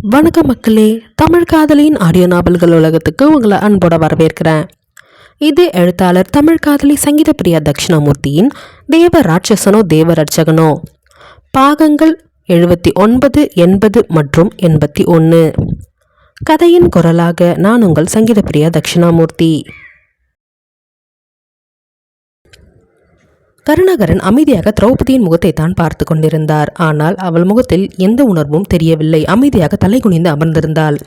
வணக்கம் மக்களே, தமிழ் காதலியின் ஆடியோ நாவல்கள் உலகத்துக்கு உங்களை அன்போட வரவேற்கிறேன். இது எழுத்தாளர் தமிழ் காதலி சங்கீத பிரியா தட்சிணாமூர்த்தியின் தேவ ராட்சசனோ தேவ ரட்சகனோ பாகங்கள் 79, 80 மற்றும் 81. கதையின் குரலாக நான் உங்கள் சங்கீத பிரியா தட்சிணாமூர்த்தி. கருணாகரன் அமைதியாக திரௌபதியின் முகத்தை தான் பார்த்து கொண்டிருந்தார். ஆனால் அவள் முகத்தில் எந்த உணர்வும் தெரியவில்லை. அமைதியாக தலை குனிந்து அமர்ந்திருந்தாள்.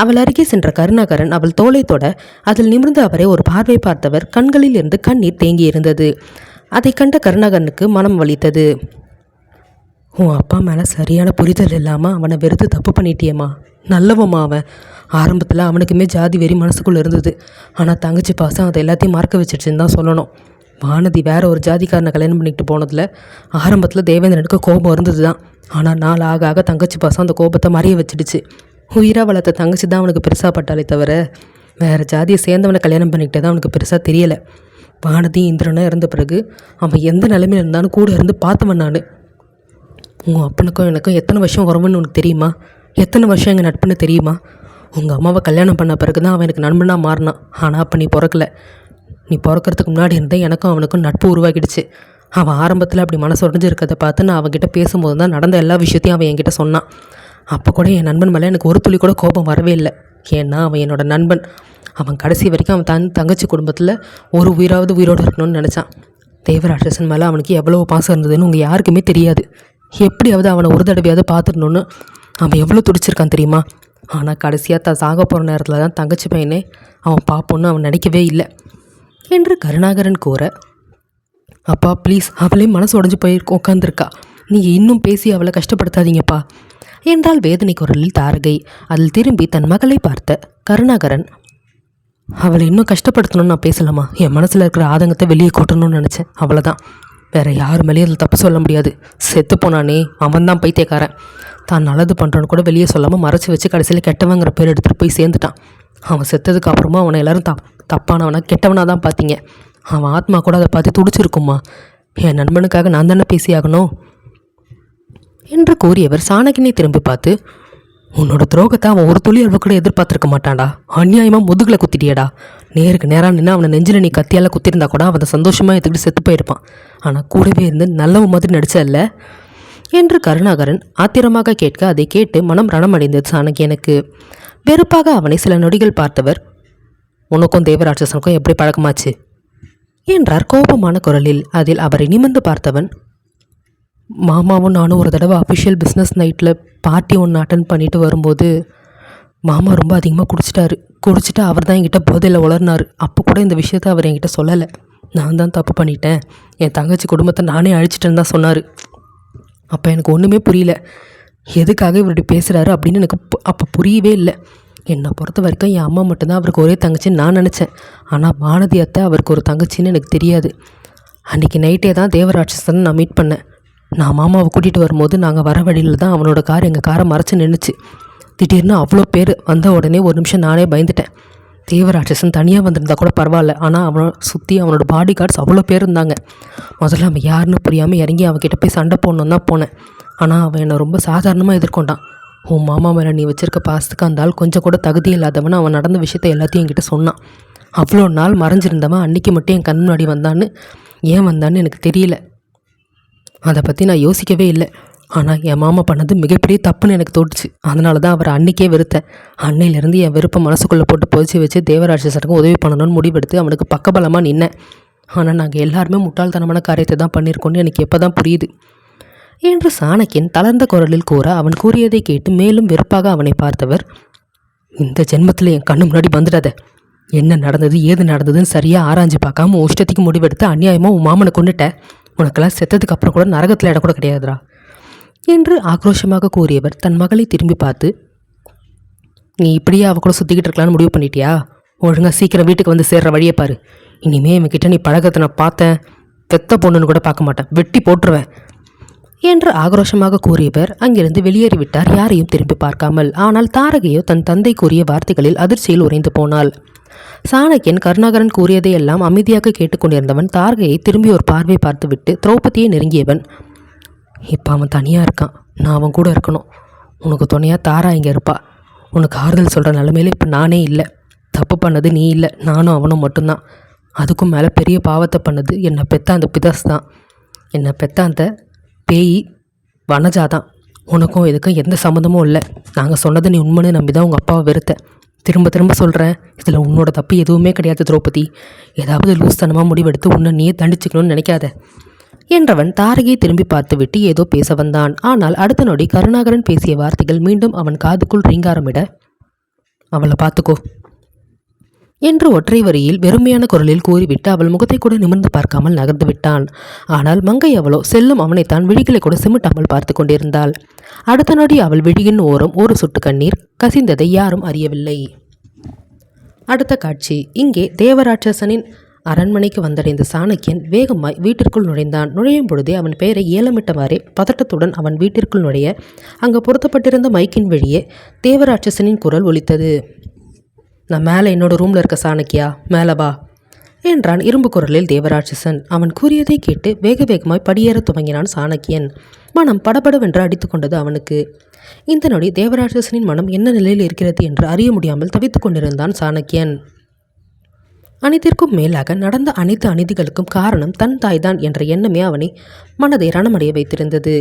அவள் அருகே சென்ற கருணாகரன் அவள் தோளை தொட அதில் நிமிர்ந்து அவரை ஒரு பார்வை பார்த்தவர் கண்களில் இருந்து கண்ணீர் தேங்கியிருந்தது. அதை கண்ட கருணாகரனுக்கு மனம் வலித்தது. உன் அப்பா மேலே சரியான புரிதல் இல்லாமல் அவனை வெறுத்து தப்பு பண்ணிட்டியம்மா. நல்லவம்மா அவன். ஆரம்பத்தில் அவனுக்குமே ஜாதி வெறி மனசுக்குள்ளே இருந்தது. ஆனால் தங்கச்சி பாசம் அதை எல்லாத்தையும் மறக்க வச்சிடுச்சுன்னு தான் சொல்லணும். வானதி வேற ஒரு ஜாதிக்காரனை கல்யாணம் பண்ணிட்டு போனதில் ஆரம்பத்தில் தேவேந்திரனுக்கு கோபம் இருந்தது தான். ஆனால் நாள் ஆக ஆக தங்கச்சி பாசம் அந்த கோபத்தை மறைய வச்சிடுச்சு. உயிராக வளர்த்த தங்கச்சி தான் அவனுக்கு பெருசாக பட்டாலே தவிர வேறு ஜாதியை சேர்ந்தவனை கல்யாணம் பண்ணிக்கிட்டே தான் அவனுக்கு பெருசாக தெரியலை. வானதி இந்திரனும் இறந்த பிறகு அவன் எந்த நிலைமையில் இருந்தாலும் கூட இருந்து பார்த்தவன் நான். உங்கள் அப்பனுக்கும் எனக்கும் எத்தனை வருஷம் உறவுன்னு உனக்கு தெரியுமா? எத்தனை வருஷம் எங்கள் நட்புன்னு தெரியுமா? உங்கள் அம்மாவை கல்யாணம் பண்ண பிறகு தான் அவன் எனக்கு நண்பனாக மாறினான். ஆனால் அப்போ நீ பிறக்கலை. நீ பிறக்கிறதுக்கு முன்னாடி இருந்தே எனக்கும் அவனுக்கும் நட்பு உருவாக்கிடுச்சு. அவன் ஆரம்பத்தில் அப்படி மனசு உடஞ்சி இருக்கிறத பார்த்து நான் அவன்கிட்ட பேசும்போது தான் நடந்த எல்லா விஷயத்தையும் அவன் என்கிட்ட சொன்னான். அப்போ கூட என் நண்பன் மேலே எனக்கு ஒரு துளி கூட கோபம் வரவே இல்லை. ஏன்னா அவன் என்னோட நண்பன். அவன் கடைசி வரைக்கும் அவன் தங்கச்சி குடும்பத்தில் ஒரு உயிராவது உயிரோடு இருக்கணும்னு நினச்சான். தேவராட்சசன் மேலே அவனுக்கு எவ்வளோ பாசம் இருந்ததுன்னு உங்கள் யாருக்குமே தெரியாது. எப்படியாவது அவனை ஒரு தடவையாவது பார்த்துடணுன்னு அவன் எவ்வளோ துடிச்சிருக்கான் தெரியுமா? ஆனால் கடைசியாக தான் சாக போகிற நேரத்தில் தான் தங்கச்சி பையனே அவன் பார்ப்போன்னு அவன் நினைக்கவே இல்லை என்று கருணாகரன் கூற, அப்பா ப்ளீஸ், அவளே மனசு உடஞ்சி போய் உட்காந்துருக்கா. நீங்கள் இன்னும் பேசி அவளை கஷ்டப்படுத்தாதீங்கப்பா என்றால் வேதனை குரலில் தாரகை. அதில் திரும்பி தன் மகளை பார்த்த கருணாகரன், அவளை இன்னும் கஷ்டப்படுத்தணும்னு நான் பேசலாமா? என் மனசில் இருக்கிற ஆதங்கத்தை வெளியே கொட்டணும்னு நினச்சேன், அவ்வளோதான். வேறு யார் மேலேயும் அதில் தப்பு சொல்ல முடியாது. செத்து போனானே அவன் தான் பைத்தியக்காரன். தான் நல்லது பண்ணுறோன்னு கூட வெளியே சொல்லாமல் மறைச்சி வச்சு கடைசியில் கெட்டவங்கிற பேர் எடுத்துகிட்டு போய் சேர்ந்துட்டான். அவன் செத்ததுக்கு அப்புறமா அவனை எல்லோரும் தப்பானவனா கெட்டவனாக தான் பார்த்தீங்க. அவன் ஆத்மா கூட அதை பார்த்து துடிச்சிருக்குமா? என் நண்பனுக்காக நான் தானே பேசியாகணும் என்று கூறியவர் சாணக்கியனை திரும்பி பார்த்து, உன்னோட துரோகத்தை அவன் ஒரு துளி அளவு கூட எதிர்பார்த்துருக்க மாட்டான்டா. அநியாயமாக முதுகில் குத்திட்டியடா. நேருக்கு நேராக நின்று அவனை நெஞ்சில் நீ கத்தியால் குத்திருந்தா கூட அவன் சந்தோஷமாக எடுத்துக்கிட்டு செத்து போயிருப்பான். ஆனால் கூடவே இருந்து நல்லவ மாதிரி நடிச்சல்ல என்று கருணாகரன் ஆத்திரமாக கேட்க, அதை கேட்டு மனம் ரணமடைந்தது சாணக்கியனுக்கு. வெறுப்பாக அவனை சில நொடிகள் பார்த்தவர், உனக்கும் தேவராட்சசனுக்கும் எப்படி பழக்கமாச்சு என்றார் கோபமான குரலில். அதில் அவரை நிமிர்ந்து பார்த்தவன், மாமாவும் நானும் ஒரு தடவை அஃபிஷியல் பிஸ்னஸ் நைட்டில் பார்ட்டி ஒன்று அட்டன் பண்ணிட்டு வரும்போது மாமா ரொம்ப அதிகமாக குடிச்சிட்டு அவர் தான் என்கிட்ட போதையில் உளர்னார். அப்போ கூட இந்த விஷயத்த அவர் என்கிட்ட சொல்லலை. நான் தான் தப்பு பண்ணிட்டேன், என் தங்கச்சி குடும்பத்தை நானே அழிச்சிட்டேன்னு தான் சொன்னார். அப்போ எனக்கு ஒன்றுமே புரியல, எதுக்காக இவர்கிட்ட பேசுகிறாரு அப்படின்னு எனக்கு அப்போ புரியவே இல்லை. என்னை பொறுத்த வரைக்கும் என் அம்மா மட்டும்தான் அவருக்கு ஒரே தங்கச்சின்னு நான் நினச்சேன். ஆனால் வானதி அத்தை அவருக்கு ஒரு தங்கச்சின்னு எனக்கு தெரியாது. அன்றைக்கி நைட்டே தான் தேவராட்சசன் நான் மீட் பண்ணேன். நான் மாமாவை கூட்டிகிட்டு வரும்போது நாங்கள் வர வழியில் தான் அவனோட கார் எங்கள் காரை மறைச்சி நின்றுச்சு. திடீர்னு அவ்வளோ பேர் வந்த உடனே ஒரு நிமிஷம் நானே பயந்துட்டேன். தேவராட்சசன் தனியாக வந்திருந்தா கூட பரவாயில்ல, ஆனால் அவனை சுற்றி அவனோட பாடி கார்ட்ஸ் அவ்வளோ பேர் இருந்தாங்க. முதல்ல அவன் யாருன்னு புரியாமல் இறங்கி அவன்கிட்ட போய் சண்டை போடணுன்னு தான் போனேன். ஆனால் அவன் என்னை ரொம்ப சாதாரணமாக எதிர்கொண்டான். உன் மாமா மேலே நீ வச்சிருக்க பாசத்துக்கு அந்த ஆள் கொஞ்சம் கூட தகுதி இல்லாதவன் அவன் நடந்த விஷயத்தை எல்லாத்தையும் என்கிட்ட சொன்னான். அவ்வளோ நாள் மறைஞ்சிருந்தவன் அன்றைக்கி மட்டும் என் கண் முன்னாடி வந்தான்னு, ஏன் வந்தான்னு எனக்கு தெரியல. அதை பற்றி நான் யோசிக்கவே இல்லை. ஆனால் என் மாமா பண்ணது மிகப்பெரிய தப்புன்னு எனக்கு தோட்டுச்சு. அதனால தான் அவரை அன்றைக்கே வெறுத்தேன். அன்னையிலேருந்து என் வெறுப்பை மனசுக்குள்ளே போட்டு பொதிச்சு வச்சு தேவராட்சசனுக்கும் உதவி பண்ணணும்னு முடிவெடுத்து அவனுக்கு பக்கபலமாக நின்னேன். ஆனால் நாங்கள் எல்லாருமே முட்டாள்தனமான காரியத்தை தான் பண்ணியிருக்கோன்னு எனக்கு எப்போ தான் புரியுது என்று சாணக்கியன் தளர்ந்த குரலில் கூற, அவன் கூறியதை கேட்டு மேலும் வெறுப்பாக அவனை பார்த்தவர், இந்த ஜென்மத்தில் என் கண்ணு முன்னாடி வந்துடாத. என்ன நடந்தது ஏது நடந்ததுன்னு சரியாக ஆராய்ஞ்சு பார்க்காம இஷ்டத்துக்கு முடிவெடுத்து அநியாயமாக உன் மாமனை கொண்டுட்ட. உனக்கெல்லாம் செத்ததுக்கு அப்புறம் கூட நரகத்தில் இடம் கூட கிடையாதுரா என்று ஆக்ரோஷமாக கூறியவர் தன் மகளை திரும்பி பார்த்து, நீ இப்படியே அவ கூட சுற்றிக்கிட்டு இருக்கலான்னு முடிவு பண்ணிட்டியா? ஒழுங்காக சீக்கிரம் வீட்டுக்கு வந்து சேர்ற வழியை பாரு. இனிமே இவன்கிட்ட நீ பழக்கத்தை நான் பார்த்தேன், பெத்த பொண்ணுன்னு கூட பார்க்க மாட்டேன், வெட்டி போட்டுருவேன் என்று ஆக்ரோஷமாக கூறியவர் அங்கிருந்து வெளியேறிவிட்டார், யாரையும் திரும்பி பார்க்காமல். ஆனால் தாரகையோ தன் தந்தை கூறிய வார்த்தைகளில் அதிர்ச்சியில் உறைந்து போனாள். சாணக்கியன் கருணாகரன் கூறியதையெல்லாம் அமைதியாக கேட்டுக்கொண்டிருந்தவன் தாரகையை திரும்பி ஒரு பார்வை பார்த்துவிட்டு திரௌபதியை நெருங்கியவன், இப்போ அவன் தனியாக இருக்கான், நான் அவன் கூட இருக்கணும். உனக்கு துணையாக தாரா இங்கே இருப்பா. உனக்கு ஆறுதல் சொல்கிற நிலைமையில இப்போ நானே இல்லை. தப்பு பண்ணது நீ இல்லை, நானும் அவனும் மட்டும்தான். அதுக்கும் மேலே பெரிய பாவத்தை பண்ணது என்னை பெற்ற அந்த பிதாஸ் தான். என்னை பெற்ற அந்த பேய் வனஜா தான். உனக்கும் இதுக்கும் எந்த சம்மந்தமும் இல்லை. நாங்கள் சொன்னதை நீ உண்மைன்னு நம்பி தான் உங்கள் அப்பாவை வெறுத்த. திரும்ப திரும்ப சொல்கிறேன், இதில் உன்னோட தப்பு எதுவுமே கிடையாது திரௌபதி. ஏதாவது லூஸ்தனமாக முடிவெடுத்து உன்னை நீயே தண்டிச்சுக்கணும்னு நினைக்காத என்றவன் தாரகையை திரும்பி பார்த்துவிட்டு ஏதோ பேச வந்தான். ஆனால் அடுத்த நொடி கருணாகரன் பேசிய வார்த்தைகள் மீண்டும் அவன் காதுக்குள் ரீங்காரமிட, அவளை பார்த்துக்கோ என்று ஒற்றை வரியில் வெறுமையான குரலில் கூறிவிட்டு அவள் முகத்தை கூட நிமிர்ந்து பார்க்காமல் நகர்ந்து விட்டான். ஆனால் மங்கை அவளோ செல்லும் அவனைத்தான் விழிகளை கூட சிமிட்டாமல் பார்த்து கொண்டிருந்தாள். அடுத்த நொடி அவள் விழியின் ஓரம் ஒரு சொட்டு கண்ணீர் கசிந்ததை யாரும் அறியவில்லை. அடுத்த காட்சி. இங்கே தேவராட்சசனின் அரண்மனைக்கு வந்தடைந்த சாணக்கியன் வேகமாய் வீட்டிற்குள் நுழைந்தான். நுழையும் பொழுதே அவன் பெயரை ஏலமிட்டவாறே பதட்டத்துடன் அவன் வீட்டிற்குள் நுழைய அங்கு பொருத்தப்பட்டிருந்த மைக்கின் வழியே தேவராட்சசனின் குரல் ஒலித்தது. நான் மேலே என்னோட ரூமில் இருக்க சாணக்கியா, மேலே வா என்றான் இரும்பு குரலில் தேவராட்சசன். அவன் கூறியதை கேட்டு வேக வேகமாய் படியேற துவங்கினான் சாணக்கியன். மனம் படபடவென்று அடித்து கொண்டது அவனுக்கு. இந்த நொடி தேவராட்சசனின் மனம் என்ன நிலையில் இருக்கிறது என்று அறிய முடியாமல் தவித்து கொண்டிருந்தான் சாணக்கியன். அனைத்திற்கும் மேலாக நடந்த அனைத்து அநீதிகளுக்கும் காரணம் தன் தாய்தான் என்ற எண்ணமே அவனை மனதை ரணமடைய வைத்திருந்தது.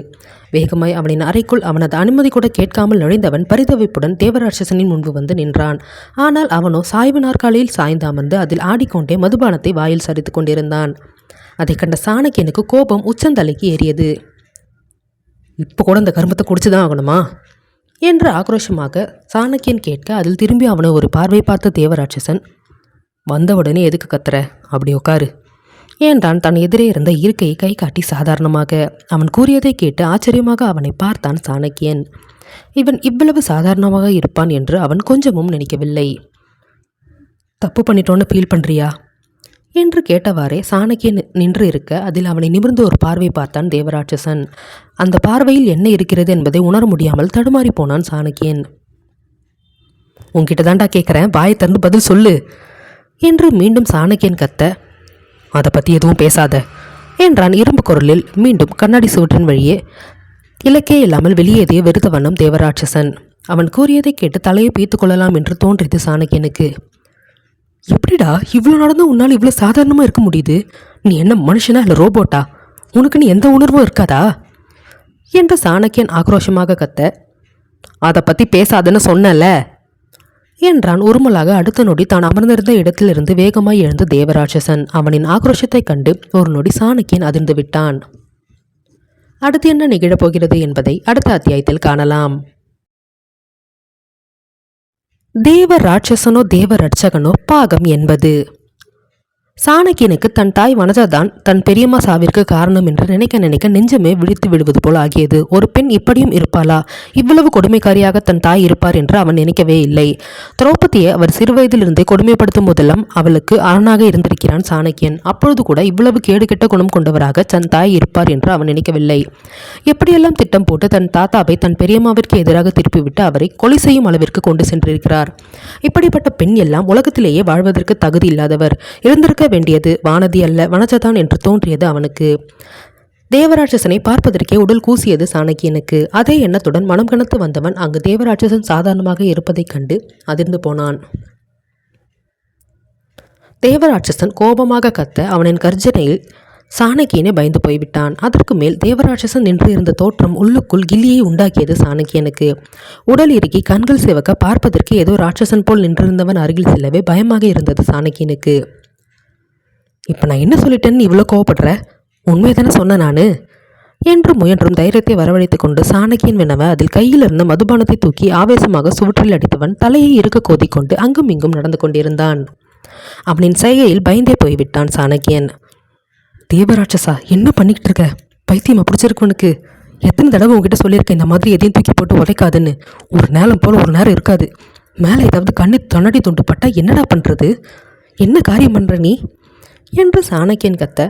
வேகமாய் அவனின் அறைக்குள் அவனது அனுமதி கூட கேட்காமல் நுழைந்தவன் பரிதவிப்புடன் தேவராட்சசனின் முன்பு வந்து நின்றான். ஆனால் அவனோ சாய்வு நாற்காலியில் சாய்ந்து அமர்ந்து அதில் ஆடிக்கொண்டே மதுபானத்தை வாயில் சரித்து கொண்டிருந்தான். அதை கண்ட சாணக்கியனுக்கு கோபம் உச்சந்தலைக்கு ஏறியது. இப்போ கூட இந்த கருமத்தை குடிச்சுதான் ஆகணுமா என்று ஆக்ரோஷமாக சாணக்கியன் கேட்க அதில் திரும்பி அவனை ஒரு பார்வை பார்த்த தேவராட்சசன், வந்தவுடனே எதுக்கு கத்துற, அப்படி உட்காரு என்றான் தன் எதிரே இருந்த இருக்கையை கை காட்டி சாதாரணமாக. அவன் கூறியதை கேட்டு ஆச்சரியமாக அவனை பார்த்தான் சாணக்கியன். இவன் இவ்வளவு சாதாரணமாக இருப்பான் என்று அவன் கொஞ்சமும் நினைக்கவில்லை. தப்பு பண்ணிட்டோன்னு ஃபீல் பண்ணுறியா என்று கேட்டவாறே சாணக்கியன் நின்று இருக்க அதில் அவனை நிமிர்ந்து ஒரு பார்வை பார்த்தான் தேவராட்சசன். அந்த பார்வையில் என்ன இருக்கிறது என்பதை உணர முடியாமல் தடுமாறி போனான் சாணக்கியன். உன்கிட்ட தாண்டா கேட்குறேன், வாயை திறந்து பதில் சொல்லு என்று மீண்டும் சாணக்கியன் கத்த, அதை பற்றி எதுவும் பேசாத என்றான் இரும்பு குரலில் மீண்டும் கண்ணாடி சுவற்றின் வழியே இலக்கே இல்லாமல் வெளியேறிய வெறுத்த வண்ணம் தேவராட்சசன். அவன் கூறியதை கேட்டு தலையை பீத்து கொள்ளலாம் என்று தோன்றியது சாணக்கியனுக்கு. எப்படிடா இவ்வளோ நடந்தும் உன்னால் இவ்வளோ சாதாரணமாக இருக்க முடியுது? நீ என்ன மனுஷனா இல்லை ரோபோட்டா? உனக்கு நீ எந்த உணர்வும் இருக்காதா என்று சாணக்கியன் ஆக்ரோஷமாக கத்த, அதை பற்றி பேசாதன்னு சொன்னல என்றான் உருமலாக. அடுத்த நொடி தான் அமர்ந்திருந்த இடத்திலிருந்து வேகமாய் எழுந்த தேவராட்சசன். அவனின் ஆக்ரோஷத்தை கண்டு ஒரு நொடி சாணக்கியன் அதிர்ந்து விட்டான். அடுத்து என்ன நிகழப்போகிறது என்பதை அடுத்த அத்தியாயத்தில் காணலாம். தேவராட்சசனோ தேவரட்சகனோ பாகம் 80. சாணக்கியனுக்கு தன் தாய் வனஜாதான் தன் பெரியம்மா சாவிற்கு காரணம் என்று நினைக்க நினைக்க நெஞ்சமே விழித்து விடுவது போல் ஆகியது. ஒரு பெண் இப்படியும் இருப்பாளா? இவ்வளவு கொடுமைக்காரியாக தன் தாய் இருப்பார் என்று அவன் நினைக்கவே இல்லை. திரௌபதியை அவர் சிறுவயதிலிருந்தே கொடுமைப்படுத்தும் போதெல்லாம் அவளுக்கு அரணாக இருந்திருக்கிறான் சாணக்கியன். அப்பொழுது கூட இவ்வளவு கேடுகெட்ட குணம் கொண்டவராக தன் தாய் இருப்பார் என்று அவன் நினைக்கவில்லை. எப்படியெல்லாம் திட்டம் போட்டு தன் தாத்தாவை தன் பெரியம்மாவிற்கு எதிராக திருப்பிவிட்டு அவரை கொலை செய்யும் அளவிற்கு கொண்டு சென்றிருக்கிறார். இப்படிப்பட்ட பெண் எல்லாம் உலகத்திலேயே வாழ்வதற்கு தகுதி இல்லாதவர். இருந்திருக்க வேண்டியது வானதி அல்ல வனஜாதான் என்று தோன்றியது அவனுக்கு. தேவராட்சசனை பார்ப்பதற்கே உடல் கூசியது சாணக்கியனுக்கு. அதே எண்ணத்துடன் மனம் கனத்து வந்தவன் அங்கு தேவராட்சசன் சாதாரணமாக இருப்பதைக் கண்டு அதிர்ந்து போனான். தேவராட்சசன் கோபமாக கத்த அவனின் கர்ஜனையில் சாணக்கியனை பயந்து போய்விட்டான். அதற்கு மேல் தேவராட்சசன் நின்று இருந்த தோற்றம் உள்ளுக்குள் கில்லியை உண்டாக்கியது சாணக்கியனுக்கு. உடல் இறுக்கி கண்கள் சிவக்க பார்ப்பதற்கு ஏதோ ராட்சசன் போல் நின்றிருந்தவன் அருகில் செல்லவே பயமாக இருந்தது சாணக்கியனுக்கு. இப்போ நான் என்ன சொல்லிட்டேன்னு இவ்வளோ கோவப்படுற? உண்மையை தானே சொன்ன நான் என்று முயன்றும் தைரியத்தை வரவழைத்து கொண்டு சாணக்கியன் வினவ அதில் கையில் இருந்த மதுபானத்தை தூக்கி ஆவேசமாக சுவற்றில் அடித்தவன் தலையை இருக்க கோதிக்கொண்டு அங்கும் இங்கும் நடந்து கொண்டிருந்தான். அவனின் செய்கையில் பயந்தே போய்விட்டான் சாணக்கியன். தேவராட்சசா, என்ன பண்ணிக்கிட்டு இருக்க? பைத்தியமா பிடிச்சிருக்கவனுக்கு? எத்தனை தடவை உங்ககிட்ட சொல்லியிருக்கேன் இந்த மாதிரி எதையும் தூக்கி போட்டு உதைக்காதுன்னு. ஒரு நேரம் போல் ஒரு நேரம் இருக்காது. மேலே ஏதாவது கண்ணாடி துண்டு பட்டா என்னடா பண்ணுறது? என்ன காரியம் பண்ணுற நீ என்று சாணக்கியன் கத்த,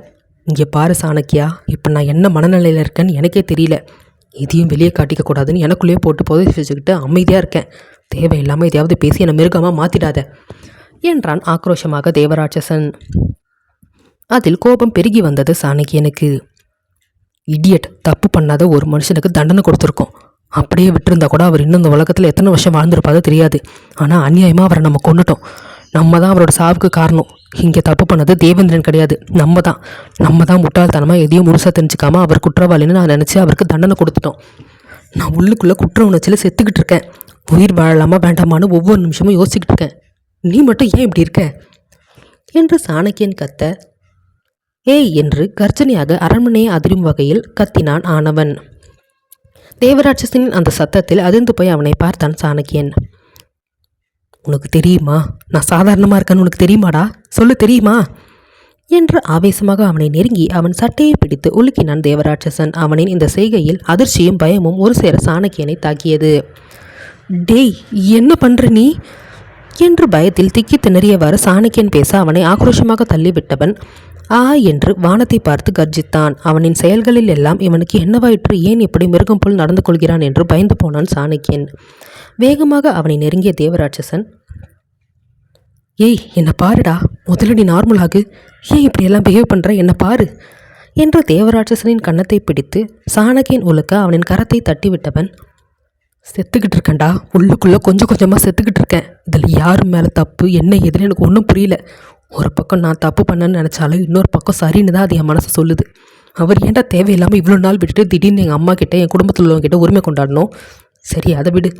இங்கே பாரு சாணக்கியா, இப்போ நான் என்ன மனநிலையில் இருக்கேன்னு எனக்கே தெரியல. இதையும் வெளியே காட்டிக்க கூடாதுன்னு எனக்குள்ளேயே போட்டு புதைச்சி வச்சுக்கிட்டு அமைதியாக இருக்கேன். தேவையில்லாமல் எதையாவது பேசி என்னை மிருகமாக மாற்றிடாத என்றான் ஆக்ரோஷமாக தேவராட்சசன். அதில் கோபம் பெருகி வந்தது சாணக்கியனுக்கு. இடியட், தப்பு பண்ணாத ஒரு மனுஷனுக்கு தண்டனை கொடுத்துருக்கோம். அப்படியே விட்டுருந்தா கூட அவர் இன்னும் இந்த உலகத்தில் எத்தனை வருஷம் வாழ்ந்துருப்பாதோ தெரியாது. ஆனால் அநியாயமாக அவரை நம்ம கொண்டுட்டோம். நம்ம தான் அவரோட சாவுக்கு காரணம். இங்கே தப்பு பண்ணது தேவேந்திரன் கிடையாது, நம்ம தான் முட்டாள்தனமாக எதையும் முழுசாக தெரிஞ்சுக்காம அவர் குற்றவாளின்னு நான் நினச்சி அவருக்கு தண்டனை கொடுத்துட்டோம். நான் உள்ளுக்குள்ளே குற்ற உணர்ச்சியில் செத்துக்கிட்டு இருக்கேன். உயிர் வாழலாமா வேண்டாமான்னு ஒவ்வொரு நிமிஷமும் யோசிச்சுக்கிட்டு இருக்கேன். நீ மட்டும் ஏன் இப்படி இருக்க என்று சாணக்கியன் கத்த, ஏய் என்று கர்ஜனையாக அரண்மனையை அதிரும் வகையில் கத்தினான் ஆனவன். தேவராட்சசனின் அந்த சத்தத்தில் அதிர்ந்து போய் அவனை பார்த்தான் சாணக்கியன். உனக்கு தெரியுமா நான் சாதாரணமாக இருக்கேன்னு உனக்கு தெரியுமாடா, சொல்லு தெரியுமா என்று ஆவேசமாக அவனை நெருங்கி அவன் சட்டையை பிடித்து உலுக்கினான் தேவராட்சசன். அவனின் இந்த செய்கையில் அதிர்ச்சியும் பயமும் ஒரு சேர சாணக்கியனை தாக்கியது. டேய், என்ன பண்ற நீ என்று பயத்தில் திக்கி திணறியவாறு சாணக்கியன் பேச அவனை ஆக்ரோஷமாக தள்ளிவிட்டவன் ஆ என்று வானத்தை பார்த்து கர்ஜித்தான். அவனின் செயல்களில் எல்லாம் இவனுக்கு என்னவாயிற்று, ஏன் இப்படி மிருகம் போல் நடந்து கொள்கிறான் என்று பயந்து போனான் சாணக்கியன். வேகமாக அவனை நெருங்கிய தேவராட்சசன், ஏய் என்னை பாருடா, முதல்ல நீ நார்மல் ஆகு, ஏன் இப்படியெல்லாம் பிஹேவ் பண்ணுற, என்னை பாரு என்று தேவராட்சசனின் கன்னத்தை பிடித்து சாணக்கியன் உலுக்க அவனின் கரத்தை தட்டி விட்டவன், செத்துக்கிட்டு இருக்கேன்டா, உள்ளுக்குள்ளே கொஞ்சம் கொஞ்சமாக செத்துக்கிட்டு இருக்கேன். இதில் யார் மேலே தப்பு என்ன எதுன்னு எனக்கு ஒன்றும் புரியல. ஒரு பக்கம் நான் தப்பு பண்ணேன்னு நினச்சாலும் இன்னொரு பக்கம் சரின்னு தான் அது என் மனசு சொல்லுது. அவர் ஏன்டா தேவையில்லாமல் இவ்வளோ நாள் விட்டுட்டு திடீர்னு எங்கள் அம்மா கிட்டே என் குடும்பத்தில் உள்ளவங்ககிட்ட உரிமை கொண்டாடணும். சரி அதை விடு.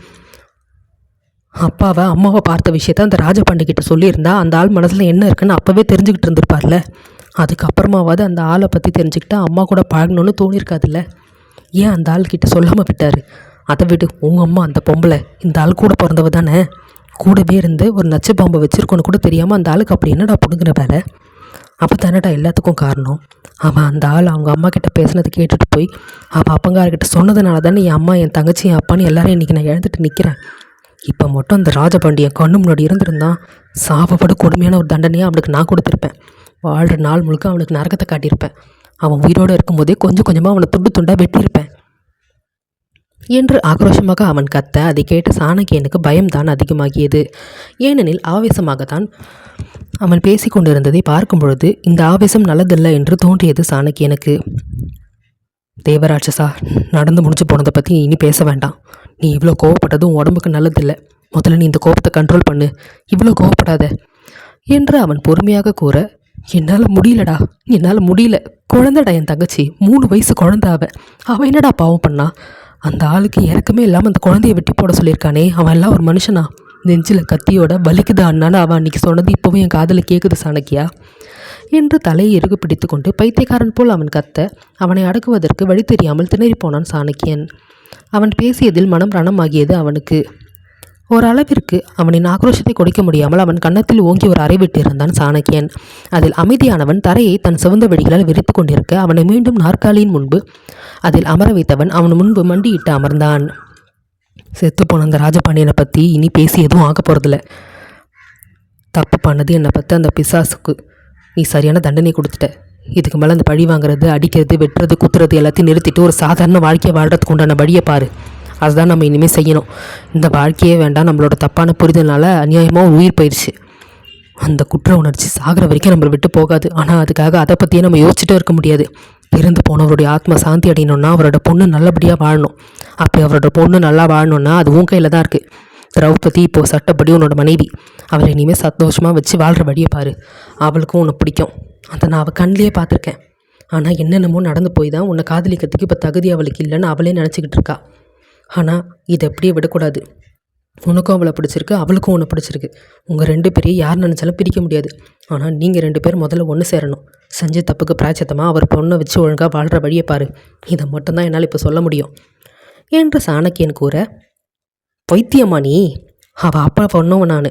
அம்மாவை பார்த்த விஷயத்த அந்த ராஜபாண்டிகிட்ட சொல்லியிருந்தா அந்த ஆள் மனசில் என்ன இருக்குன்னு அப்போவே தெரிஞ்சுக்கிட்டு இருந்திருப்பார்ல. அதுக்கப்புறமாவது அந்த ஆளை பற்றி தெரிஞ்சுக்கிட்டா அம்மா கூட பழகணுன்னு தோணியிருக்காதுல்ல. ஏன் அந்த ஆள்கிட்ட சொல்லாமல் விட்டார்? அதை விடு, உங்கள் அம்மா அந்த பொம்பளை இந்த ஆள் கூட பிறந்தவ தானே, கூடவே இருந்து ஒரு நச்சு பாம்பை வச்சிருக்கோன்னு கூட தெரியாமல் அந்த ஆளுக்கு அப்படி என்னடா பிடுங்கிற வேலை? அப்போ தானடா எல்லாத்துக்கும் காரணம். அவன் அந்த ஆள் அவங்க அம்மா கிட்ட பேசினது கேட்டுட்டு போய் அவள் அப்பங்காரக்கிட்ட சொன்னதுனால தானே என் அம்மா என் தங்கச்சி என் அப்பான்னு எல்லாரும் இன்றைக்கி நான் இழந்துட்டு நிற்கிறேன். இப்போ மட்டும் அந்த ராஜபாண்டியன் கண்ணு முன்னாடி இருந்திருந்தான் சாபப்பட கொடுமையான ஒரு தண்டனையாக அவனுக்கு நான் கொடுத்துருப்பேன். வாழ்கிற நாள் முழுக்க அவனுக்கு நரகத்தை காட்டியிருப்பேன். அவன் உயிரோடு இருக்கும்போதே கொஞ்சம் கொஞ்சமாக அவனை துண்டு துண்டாக வெட்டியிருப்பேன் என்று ஆக்ரோஷமாக அவன் கத்த, அதை கேட்டு சாணக்கியனுக்கு பயம்தான் அதிகமாகியது. ஏனெனில் ஆவேசமாகத்தான் அவன் பேசி கொண்டிருந்ததை பார்க்கும் பொழுது இந்த ஆவேசம் நல்லதில்லை என்று தோன்றியது சாணக்கியனுக்கு. தேவராட்சசா, நடந்து முடிஞ்சு போனதை பற்றி இனி பேச வேண்டாம். நீ இவ்வளோ கோவப்பட்டதும் உடம்புக்கு நல்லதில்லை. முதல்ல நீ இந்த கோபத்தை கண்ட்ரோல் பண்ணு, இவ்வளோ கோவப்படாத என்று அவன் பொறுமையாக கூற, என்னால் முடியல. குழந்தைடா என் தங்கச்சி, 3 வயசு குழந்தை. அவன் என்னடா பாவம் பண்ணா? அந்த ஆளுக்கு இறக்கமே இல்லாமல் அந்த குழந்தைய வெட்டி போட சொல்லியிருக்கானே, அவன் எல்லாம் ஒரு மனுஷனா? நெஞ்சில் கத்தியோட வலிக்குதா அண்ணான்னு அவன் அன்றைக்கி சொன்னது இப்போவும் என் காதில் கேட்குது சாணக்கியா என்று தலையை இறுகு பிடித்து கொண்டு பைத்தியக்காரன் போல் அவன் கத்த, அவனை அடக்குவதற்கு வழி தெரியாமல் திணறி போனான் சாணக்கியன். அவன் பேசியதில் மனம் ரணமாகியது அவனுக்கு. ஓரளவிற்கு அவனின் ஆக்ரோஷத்தை கொடுக்க முடியாமல் அவன் கன்னத்தில் ஓங்கி ஒரு அறை விட்டு இருந்தான் சாணக்கியன். அதில் அமைதியானவன் தரையை தன் சிவந்த வெடிகளால் விரித்து கொண்டிருக்க அவனை மீண்டும் நாற்காலியின் முன்பு அதில் அமர வைத்தவன் அவன் முன்பு மண்டியிட்டு அமர்ந்தான். செத்துப்போன அந்த ராஜபாண்டியனை பற்றி இனி பேசி எதுவும் ஆக போகிறதில்ல. தப்பு பண்ணது என்னை பற்றி அந்த பிசாசுக்கு நீ சரியான தண்டனை கொடுத்துட்ட. இதுக்கு மேலே அந்த பழி வாங்குறது, அடிக்கிறது, வெட்டுறது, குத்துறது எல்லாத்தையும் நிறுத்திட்டு ஒரு சாதாரண வாழ்க்கையை வாழ்கிறதுக்கு உண்டான வழியை பாரு. அதுதான் நம்ம இனிமேல் செய்யணும். இந்த வாழ்க்கையே வேண்டாம். நம்மளோட தப்பான புரிதல்னால அநியாயமாக ஒரு உயிர் போயிடுச்சு. அந்த குற்ற உணர்ச்சி சாகிற வரைக்கும் நம்மளை விட்டு போகாது. ஆனால் அதுக்காக அதை பற்றியே நம்ம யோசிச்சுட்டே இருக்க முடியாது. இறந்து போனவருடைய ஆத்மா சாந்தி அடையணும்னா அவரோட பொண்ணு நல்லபடியாக வாழணும். அப்படி அவரோட பொண்ணு நல்லா வாழணும்னா அது உன் கையில் தான் இருக்குது. திரௌபதி இப்போது சட்டப்படி உன்னோட மனைவி. அவளை இனிமேல் சந்தோஷமாக வச்சு வாழ்கிற வழியை பாரு. அவளுக்கும் உன்னை பிடிக்கும். அதை நான் அவள் கண்ணிலே பார்த்துருக்கேன். ஆனால் என்னென்னமோ நடந்து போய் தான் உன்னை காதலிக்கிறதுக்கு இப்போ தகுதி அவளுக்கு இல்லைன்னு அவளே நினச்சிக்கிட்டு இருக்கா. ஆனால் இதை எப்படியே விடக்கூடாது. உனக்கும் அவளை பிடிச்சிருக்கு, அவளுக்கும் உன்னை பிடிச்சிருக்கு. உங்கள் 2 பேரையும் யார் நினச்சாலும் பிரிக்க முடியாது. ஆனால் நீங்கள் 2 பேர் முதல்ல ஒன்று சேரணும். செஞ்ச தப்புக்கு பிராய்ச்சத்தமாக அவர் பொண்ணை வச்சு ஒழுங்காக வாழ்கிற வழியை பாரு. இதை மட்டும்தான் என்னால் இப்போ சொல்ல முடியும் என்று சாணக்கியன் கூற, பைத்தியமா நீ? அவள் அப்பா பொண்ணுவன் நான்.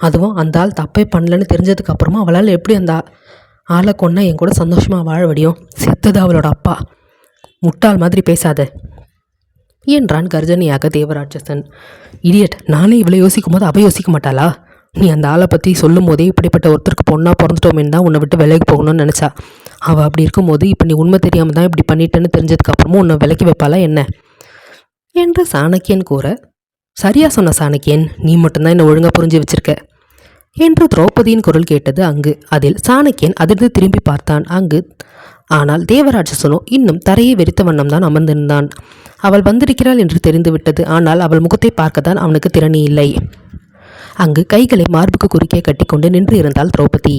அதுவும் அந்த ஆள் தப்பே பண்ணலன்னு தெரிஞ்சதுக்கப்புறமா அவளால் எப்படி அந்த ஆளை கொன்னா என் கூட சந்தோஷமாக வாழ முடியும்? செத்தது அவளோட அப்பா. முட்டாள் மாதிரி பேசாத என்றான் கர்ஜனியாக தேவராட்சசன். இடியட், நானே இவ்வளோ யோசிக்கும் போது அவள் யோசிக்க மாட்டாளா? நீ அந்த ஆளை பற்றி சொல்லும் போதே இப்படிப்பட்ட ஒருத்தருக்கு பொண்ணாக பிறந்துட்டோமேன்னு தான் உன்னை விட்டு விலகி போகணும்னு நினச்சா. அவள் அப்படி இருக்கும்போது இப்போ நீ உண்மை தெரியாமல் தான் இப்படி பண்ணிட்டேன்னு தெரிஞ்சதுக்கப்புறமும் உன்னை விலக்கி வைப்பாளா என்ன என்று சாணக்கியன் கூற, சரியா சொன்ன சாணக்கியன், நீ மட்டும்தான் என்னை ஒழுங்காக புரிஞ்சு வச்சிருக்க என்று திரௌபதியின் குரல் கேட்டது அங்கு. அதில் சாணக்கியன் அதிர்ந்து திரும்பி பார்த்தான். அங்கு ஆனால் தேவராட்சசனோ இன்னும் தரையை வெறித்த வண்ணம் தான் அமர்ந்திருந்தான். அவள் வந்திருக்கிறாள் என்று தெரிந்துவிட்டது. ஆனால் அவள் முகத்தை பார்க்கத்தான் அவனுக்கு திறனி இல்லை. அங்கு கைகளை மார்புக்கு குறுக்கே கட்டிக்கொண்டு நின்று இருந்தாள் திரௌபதி.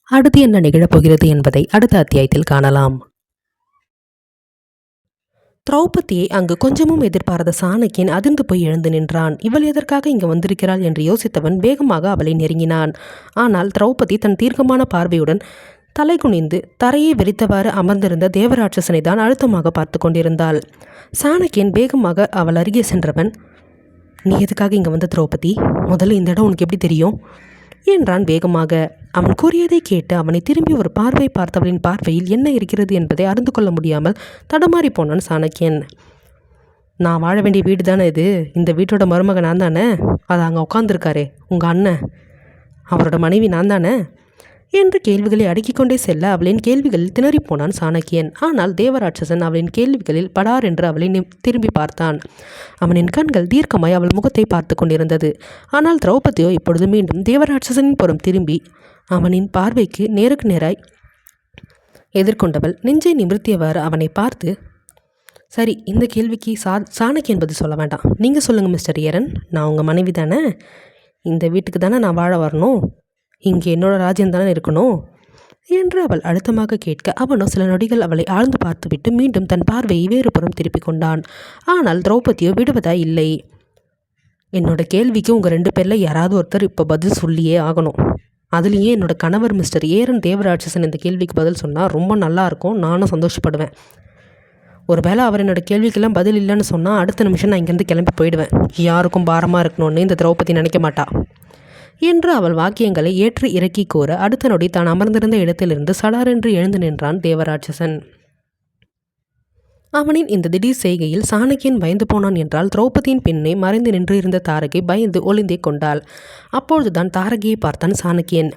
அடுத்து என்ன நிகழப்போகிறது என்பதை அடுத்த அத்தியாயத்தில் காணலாம். திரௌபதியை அங்கு கொஞ்சமும் எதிர்பாராத சாணக்கியன் அதிர்ந்து போய் எழுந்து நின்றான். இவள் எதற்காக இங்கு வந்திருக்கிறாள் என்று யோசித்தவன் வேகமாக அவளை நெருங்கினான். ஆனால் திரௌபதி தன் தீர்க்கமான பார்வையுடன் தலை குனிந்து தரையை வெறித்தவாறு அமர்ந்திருந்த தேவராட்சசனை தான் அழுத்தமாக பார்த்து கொண்டிருந்தாள். சாணக்கியன் வேகமாக அவள் அருகே சென்றவன், நீ எதுக்காக இங்கே வந்த திரௌபதி? முதல்ல இந்த இடம் உனக்கு எப்படி தெரியும் என்றான் வேகமாக. அவன் கூறியதை கேட்டு அவனை திரும்பி ஒரு பார்வை பார்த்தவளின் பார்வையில் என்ன இருக்கிறது என்பதை அறிந்து கொள்ள முடியாமல் தடமாறி போனான் சாணக்கியன். நான் வாழ வேண்டிய வீடு தானே இது. இந்த வீட்டோட மருமகன் நான் தானே. அது அங்கே உட்காந்துருக்காரே உங்கள் அண்ணன், அவரோட மனைவி நான் தானே என்று கேள்விகளை அடுக்கிக் கொண்டே செல்ல அவளின் கேள்விகளில் திணறிப்போனான் சாணக்கியன். ஆனால் தேவராட்சசன் அவளின் கேள்விகளில் படார் என்று அவளை திரும்பி பார்த்தான். அவனின் கண்கள் தீர்க்கமாய் அவள் முகத்தை பார்த்து கொண்டிருந்தது. ஆனால் திரௌபதியோ இப்பொழுது மீண்டும் தேவராட்சசனின் புறம் திரும்பி அவனின் பார்வைக்கு நேருக்கு நேராய் எதிர்கொண்டவள் நெஞ்சை நிமிர்த்தியவாறு அவனை பார்த்து, சரி, இந்த கேள்விக்கு சாணக்கியன் பதில் சொல்ல வேண்டாம். நீங்கள் சொல்லுங்கள் மிஸ்டர் ஏரன், நான் உங்கள் மனைவி தானே. இந்த வீட்டுக்கு தானே நான் வாழ வரணும். இங்கே என்னோட ராஜ்யம் தானே இருக்கணும் என்று அவள் அழுத்தமாக கேட்க அவனோ சில நொடிகள் அவளை ஆழ்ந்து பார்த்துவிட்டு மீண்டும் தன் பார்வையை வேறு புறம் திருப்பிக் கொண்டான். ஆனால் திரௌபதியோ விடுவதாய் இல்லை. என்னோட கேள்விக்கு உங்கள் 2 பேரில் யாராவது ஒருத்தர் இப்போ பதில் சொல்லியே ஆகணும். அதுலேயே என்னோட கணவர் மிஸ்டர் ஏரன் தேவராட்சசன் இந்த கேள்விக்கு பதில் சொன்னால் ரொம்ப நல்லாயிருக்கும். நானும் சந்தோஷப்படுவேன். ஒருவேளை அவர் என்னோட கேள்விக்கெல்லாம் பதில் இல்லைன்னு சொன்னால் அடுத்த நிமிஷம் நான் இங்கேருந்து கிளம்பி போயிடுவேன். யாருக்கும் பாரமாக இருக்கணும்னு இந்த திரௌபதி நினைக்க மாட்டா என்று அவள் வாக்கியங்களை ஏற்றி இறக்கி கூற அடுத்த நொடி தான் அமர்ந்திருந்த இடத்திலிருந்து சடாரென்று எழுந்து நின்றான் தேவராட்சசன். அவனின் இந்த திடீர் செய்கையில் சாணக்கியன் பயந்து போனான் என்றால் திரௌபதியின் பின்னே மறைந்து நின்று இருந்த தாரகை பயந்து ஒளிந்தே கொண்டாள். அப்பொழுதுதான் தாரகையை பார்த்தான் சாணக்கியன்.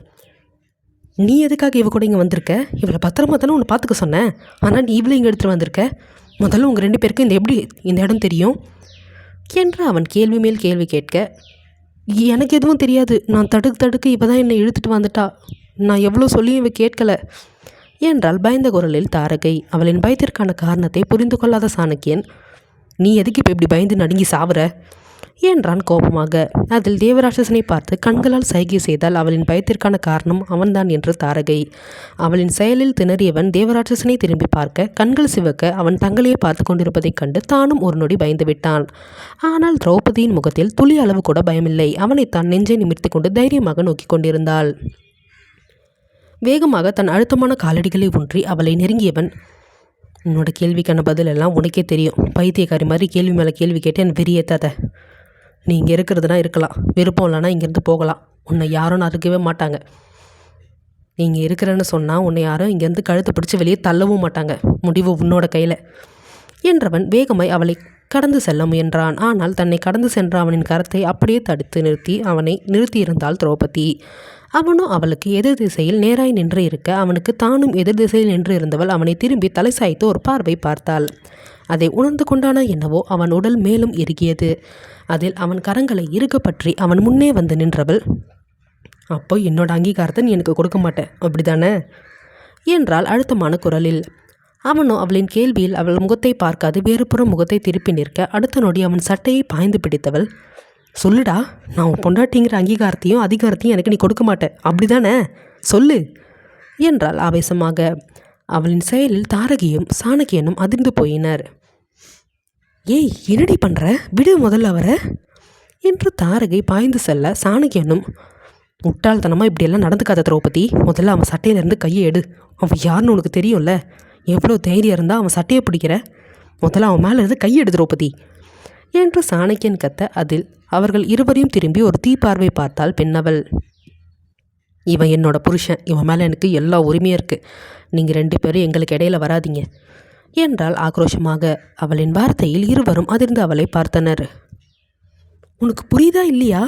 நீ எதுக்காக இவ கூட இங்கே வந்திருக்க? இவளை பத்திரமா தானே உன்னை பார்த்துக்க சொன்னேன். ஆனால் நீ இவளை இங்கே எடுத்துகிட்டு வந்திருக்க. முதல்ல உங்கள் 2 பேருக்கும் இந்த இடம் தெரியும் என்று அவன் கேள்வி மேல் கேள்வி கேட்க, எனக்கு எதுவும் தெரியாது. நான் தடுக்கு இவ தான் என்னை இழுத்துட்டு வந்துட்டா. நான் எவ்வளோ சொல்லியும் இவ கேட்கல என்றால் பயந்த குரலில் தாரகை. அவளின் பயத்திற்கான காரணத்தை புரிந்து கொள்ளாத சாணக்கியன், நீ எதுக்கு இப்போ இப்படி பயந்து நடுங்கி சாவுற என்றான் கோபமாக. அதில் தேவராட்சசனை பார்த்து கண்களால் சைகை செய்தால் அவளின் பயத்திற்கான காரணம் அவன்தான் என்று தாரகை. அவளின் செயலில் திணறியவன் தேவராட்சசனை திரும்பி பார்க்க கண்கள் சிவக்க அவன் தங்களையே பார்த்து கொண்டிருப்பதைக் கண்டு தானும் ஒரு நொடி பயந்து விட்டான். ஆனால் திரௌபதியின் முகத்தில் துளி அளவு கூட பயமில்லை. அவனைத்தான் நெஞ்சை நிமிர்த்தி கொண்டு தைரியமாக நோக்கி கொண்டிருந்தாள். வேகமாக தன் அழுத்தமான காலடிகளை ஊன்றி அவளை நெருங்கியவன், உன்னோட கேள்விக்கான பதில் எல்லாம் உனக்கே தெரியும். பைத்தியக்காரி மாதிரி கேள்வி மேலே கேள்வி கேட்டு என் வெறியேத்தாத. நீ இங்கே இருக்கிறதுனா இருக்கலாம், விருப்பம் இல்லைனா இங்கேருந்து போகலாம். உன்னை யாரும் அறுக்கவே மாட்டாங்க. நீங்கள் இருக்கிறேன்னு சொன்னால் உன்னை யாரும் இங்கேருந்து கழுத்து பிடிச்சி வெளியே தள்ளவும் மாட்டாங்க. முடிவு உன்னோட கையில் என்றவன் வேகமாய் அவளை கடந்து செல்ல முயன்றான். ஆனால் தன்னை கடந்து சென்ற அவனின் கரத்தை அப்படியே தடுத்து நிறுத்தி அவனை நிறுத்தியிருந்தாள் திரௌபதி. அவனோ அவளுக்கு எதிர் திசையில் நேராய் நின்று இருக்க அவனுக்கு தானும் எதிர் திசையில் நின்று இருந்தவள் அவனை திரும்பி தலை சாய்த்து ஒரு பார்வை பார்த்தாள். அதை உணர்ந்து கொண்டானா என்னவோ அவன் உடல் மேலும் இறுகியது. அதில் அவன் கரங்களை இறுக பற்றி அவன் முன்னே வந்து நின்றவள், அப்போ என்னோட அங்கீகாரத்தை நீ எனக்கு கொடுக்க மாட்டேன் அப்படிதானே என்றால் அழுத்தமான குரலில். அவனோ அவளின் கேள்வியில் அவள் முகத்தை பார்க்காது வேறுபுறம் முகத்தை திருப்பி நிற்க அடுத்த நொடி அவன் சட்டையை பாய்ந்து பிடித்தவள், சொல்லுடா, நான் உன் பொண்டாட்டிங்கிற அங்கீகாரத்தையும் அதிகாரத்தையும் எனக்கு நீ கொடுக்க மாட்டேன் அப்படிதானே, சொல்லு என்றாள் ஆவேசமாக. அவளின் செயலில் தாரகியும் சாணக்கியனும் அதிர்ந்து போயினர். ஏய், என்னடி பண்ணுற? விடு முதல்ல அவரை என்று தாரகை பாய்ந்து செல்ல சாணக்கியனும், முட்டாள்தனமாக இப்படியெல்லாம் நடந்துக்காத திரௌபதி, முதல்ல அவன் சட்டையிலேருந்து கையை எடு. அவன் யாருன்னு உனக்கு தெரியும்ல. எவ்வளோ தைரியம் இருந்தால் அவன் சட்டையை பிடிக்கிற? முதல்ல அவன் மேலே இருந்து கையெடு திரௌபதி என்று சாணக்கியன் கத்த அதில் அவர்கள் இருவரையும் திரும்பி ஒரு தீப்பார்வை பார்த்தாள் பெண்ணவள். இவன் என்னோட புருஷன், இவன் மேலே எனக்கு எல்லா உரிமையும் இருக்குது. நீங்கள் 2 பேரும் எங்களுக்கு இடையில வராதிங்க என்றால் ஆக்ரோஷமாக. அவளின் வார்த்தையில் இருவரும் அதிர்ந்து அவளை பார்த்தனர். உனக்கு புரியுதா இல்லையா?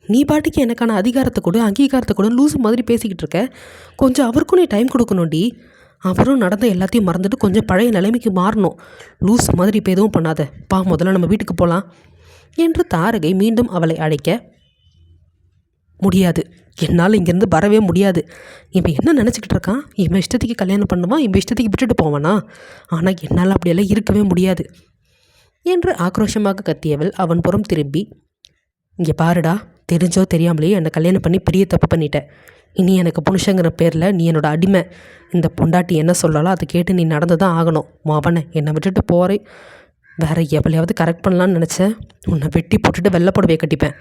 நீ பாட்டுக்கு எனக்கான அதிகாரத்தை கூட அங்கீகாரத்தை கூட லூசு மாதிரி பேசிக்கிட்டு இருக்க. கொஞ்சம் அவருக்கும் நீ டைம் கொடுக்கணும்டி. அவரும் நடந்த எல்லாத்தையும் மறந்துட்டு கொஞ்சம் பழைய நிலைமைக்கு மாறணும். லூஸ் மாதிரி இப்போ எதுவும் பண்ணாத. பா, முதல்ல நம்ம வீட்டுக்கு போகலாம் என்று தாரகை மீண்டும் அவளை அழைக்க, முடியாது, என்னால் இங்கேருந்து வரவே முடியாது. இவன் என்ன நினச்சிக்கிட்டு இருக்கான்? இவன் இஷ்டத்துக்கு கல்யாணம் பண்ணுவான், இவன் இஷ்டத்துக்கு விட்டுட்டு போவானா? ஆனால் என்னால் அப்படியெல்லாம் இருக்கவே முடியாது என்று ஆக்ரோஷமாக கத்தியவள் அவன் புறம் திரும்பி, இங்கே பாருடா, தெரிஞ்சோ தெரியாமலேயே என்னை கல்யாணம் பண்ணி பெரிய தப்பு பண்ணிட்டேன். இனி எனக்கு புருஷங்கிற பேரில் நீ என்னோட அடிமை. இந்த பொண்டாட்டி என்ன சொல்கிறாலோ அதை கேட்டு நீ நடந்து தான் ஆகணும். மவனை என்னை விட்டுட்டு போகிறேன். வேறு எவ்வளையாவது கரெக்ட் பண்ணலான்னு நினச்சேன், உன்னை வெட்டி போட்டுட்டு வெள்ளைப்படவே கட்டிப்பேன்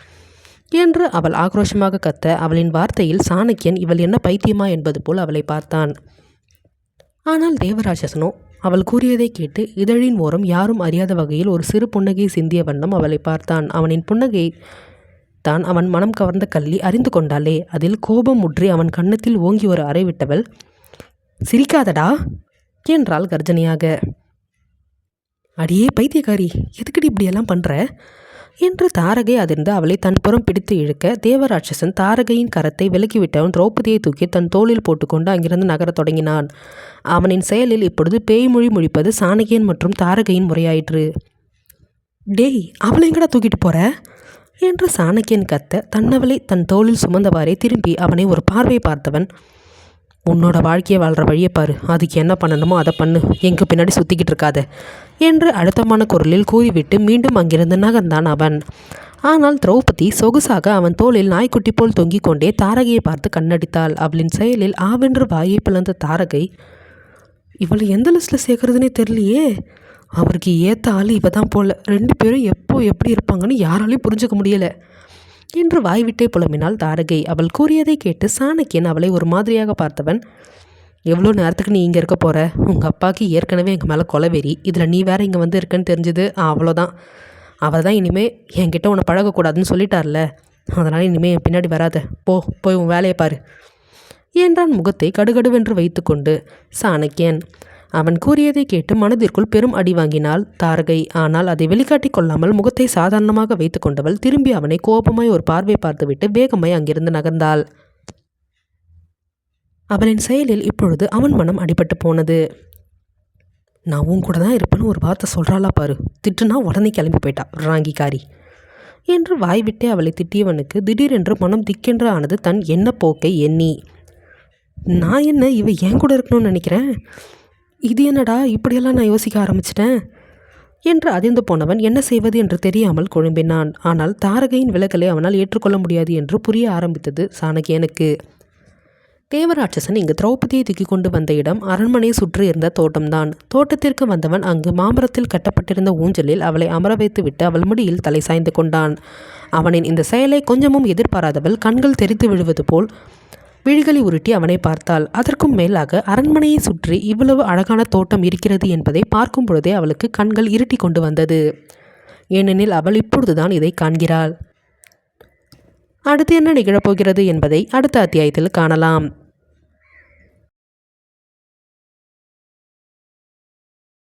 என்று அவள் ஆக்ரோஷமாக கத்த, அவளின் வார்த்தையில் சாணக்கியன் இவள் என்ன பைத்தியமா என்பது போல் அவளை பார்த்தான். ஆனால் தேவராட்சசனோ அவள் கூறியதை கேட்டு இதழின் ஓரம் யாரும் அறியாத வகையில் ஒரு சிறு புன்னகை சிந்திய வண்ணம் அவளை பார்த்தான். அவனின் புன்னகை தான் அவன் மனம் கவர்ந்த கள்ளி அறிந்து கொண்டாளே. அதில் கோபம் முற்றி அவன் கன்னத்தில் ஓங்கி ஒரு அறை விட்டவள், சிரிக்காதடா என்றாள் கர்ஜனையாக. அடியே பைத்தியக்காரி, எதுக்கடி இப்படியெல்லாம் பண்ணுற என்று தாரகை அதிர்ந்து அவளை தன் புறம் பிடித்து இழுக்க, தேவராட்சசன் தாரகையின் கரத்தை விலக்கிவிட்டவன் திரௌபதியை தூக்கி தன் தோளில் போட்டுக்கொண்டு அங்கிருந்து நகரத் தொடங்கினான். அவனின் செயலில் இப்பொழுது பேய்மொழி முழிப்பது சாணகியன் மற்றும் தாரகையின் முறையாயிற்று. டேய், அவளை எங்கடா தூக்கிட்டு போற என்று சாணக்கியன் கத்த, தன்னவளை தன் தோளில் சுமந்தவாறே திரும்பி அவனை ஒரு பார்வை பார்த்தவன், உன்னோட வாழ்க்கையை வாழ்கிற வழியை பாரு, அதுக்கு என்ன பண்ணணுமோ அதை பண்ணு, எங்கே பின்னாடி சுற்றிக்கிட்டு இருக்காத என்று அழுத்தமான குரலில் கூறிவிட்டு மீண்டும் அங்கிருந்து நகர்ந்தான் அவன். ஆனால் திரௌபதி சொகுசாக அவன் தோளில் நாய்க்குட்டி போல் தொங்கிக் கொண்டே தாரகையை பார்த்து கண்ணடித்தாள். அவளின் செயலில் ஆவென்று வாயை பிளந்த தாரகை, இவளை எந்த லிஸ்ட்டில் சேர்க்கறதுனே தெரியலையே, அவருக்கு ஏற்ற ஆள் இவ தான் போல, 2 பேரும் எப்போ எப்படி இருப்பாங்கன்னு யாராலையும் புரிஞ்சுக்க முடியலை என்று வாய்விட்டே புலம்பினாள் தாரகை. அவள் கூறியதை கேட்டு சாணக்கியன் அவளை ஒரு மாதிரியாக பார்த்தவன், எவ்வளோ நேரத்துக்கு நீ இங்கே இருக்க போகிற? உங்கள் அப்பாவுக்கு ஏற்கனவே எங்கள் மேலே கொலவெறி, இதில் நீ வேறு இங்கே வந்து இருக்கன்னு தெரிஞ்சுது, அவ்வளோதான். அவர் தான் இனிமேல் என்கிட்ட உன்னை பழகக்கூடாதுன்னு சொல்லிட்டார்ல, அதனால் இனிமேல் என் பின்னாடி வராத, போய் உன் வேலையை பாரு என்றான் முகத்தை கடுகடுவென்று வைத்து கொண்டு சாணக்கியன். அவன் கூறியதை கேட்டு மனதிற்குள் பெரும் அடி வாங்கினாள் தாரகை. ஆனால் அதை வெளிக்காட்டி கொள்ளாமல் முகத்தை சாதாரணமாக வைத்து கொண்டவள் திரும்பி அவனை கோபமாய் ஒரு பார்வை பார்த்துவிட்டு வேகமாய் அங்கிருந்து நகர்ந்தாள். அவளின் செயலில் இப்பொழுது அவன் மனம் அடிபட்டு போனது. நான் உன் கூட தான் இருப்பேன்னு ஒரு வார்த்தை சொல்கிறாளா பாரு, திட்டுனா உடனே கிளம்பி போயிட்டா ராங்கிக்காரி என்று வாய்விட்டே அவளை திட்டியவனுக்கு திடீரென்று மனம் திக்கென்று ஆனது. தன் என்ன போக்கை எண்ணி, நான் என்ன இவ என் கூட இருக்கணும்னு நினைக்கிறேன், இது என்னடா இப்படியெல்லாம் நான் யோசிக்க ஆரம்பிச்சிட்டேன் என்று அதிர்ந்து போனவன் என்ன செய்வது என்று தெரியாமல் குழம்பினான். ஆனால் தாரகையின் விலகலை அவனால் ஏற்றுக்கொள்ள முடியாது என்று புரிய ஆரம்பித்தது சாணக்கியனுக்கு. தேவராட்சசன் இங்கு திரௌபதியை தூக்கி கொண்டு வந்த இடம் அரண்மனையை சுற்றி இருந்த தோட்டம்தான். தோட்டத்திற்கு வந்தவன் அங்கு மாமரத்தில் கட்டப்பட்டிருந்த ஊஞ்சலில் அவளை அமர வைத்து விட்டு அவள் முடியில் தலை சாய்ந்து கொண்டான். அவனின் இந்த செயலை கொஞ்சமும் எதிர்பாராதவள் கண்கள் தெரித்து விழுவது போல் விழிகளை உருட்டி அவனை பார்த்தாள். அதற்கும் மேலாக அரண்மனையை சுற்றி இவ்வளவு அழகான தோட்டம் இருக்கிறது என்பதை பார்க்கும் பொழுதே அவளுக்கு கண்கள் இருட்டி கொண்டு வந்தது. ஏனெனில் அவள் இப்பொழுதுதான் இதை காண்கிறாள். அடுத்து என்ன நிகழப்போகிறது என்பதை அடுத்த அத்தியாயத்தில் காணலாம்.